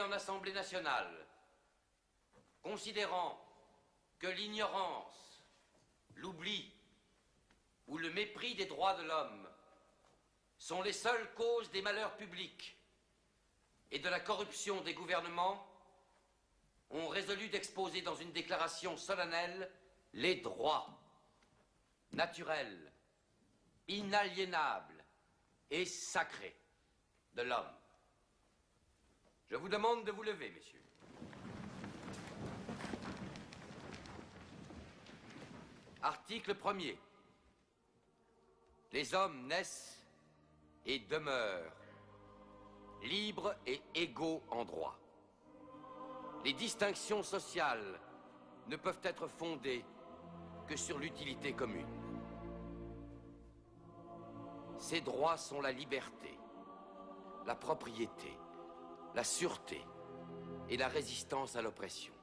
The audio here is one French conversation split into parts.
en Assemblée nationale, considérant que l'ignorance, l'oubli ou le mépris des droits de l'homme sont les seules causes des malheurs publics et de la corruption des gouvernements, ont résolu d'exposer dans une déclaration solennelle les droits naturels, inaliénables et sacrés de l'homme. Je vous demande de vous lever, messieurs. Article 1er. Les hommes naissent et demeurent libres et égaux en droit. Les distinctions sociales ne peuvent être fondées que sur l'utilité commune. Ces droits sont la liberté, la propriété, la sûreté et la résistance à l'oppression.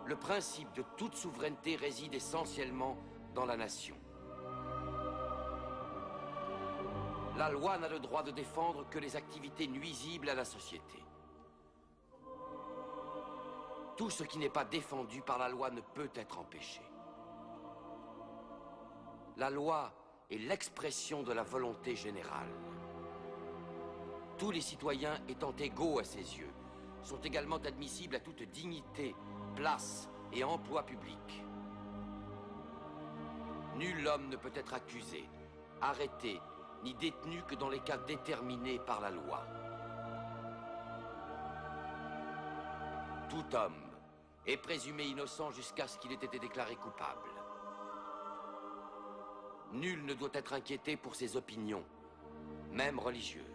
Le principe de toute souveraineté réside essentiellement dans la nation. La loi n'a le droit de défendre que les activités nuisibles à la société. Tout ce qui n'est pas défendu par la loi ne peut être empêché. La loi est l'expression de la volonté générale. Tous les citoyens étant égaux à ses yeux, sont également admissibles à toute dignité, place et emploi public. Nul homme ne peut être accusé, arrêté, ni détenu que dans les cas déterminés par la loi. Tout homme est présumé innocent jusqu'à ce qu'il ait été déclaré coupable. Nul ne doit être inquiété pour ses opinions, même religieuses.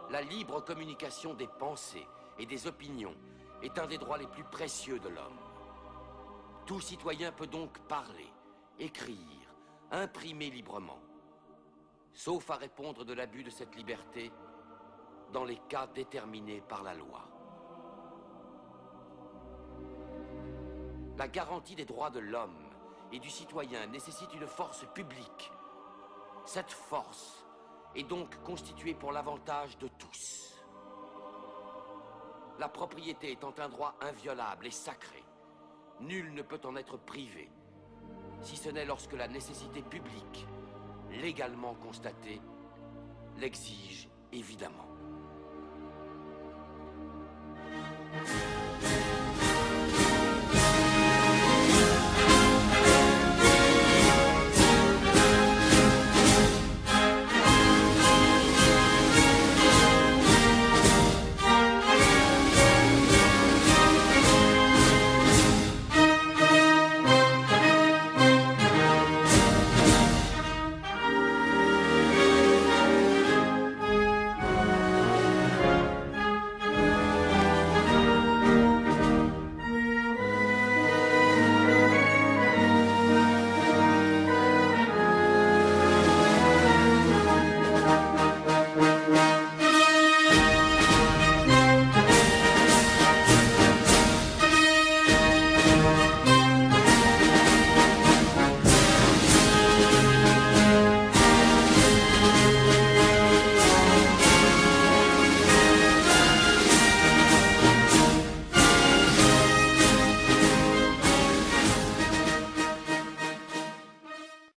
La libre communication des pensées et des opinions est un des droits les plus précieux de l'homme. Tout citoyen peut donc parler, écrire, imprimer librement, sauf à répondre de l'abus de cette liberté dans les cas déterminés par la loi. La garantie des droits de l'homme et du citoyen nécessite une force publique. Cette force est donc constituée pour l'avantage de tous. La propriété étant un droit inviolable et sacré, nul ne peut en être privé, si ce n'est lorsque la nécessité publique, légalement constatée, l'exige évidemment.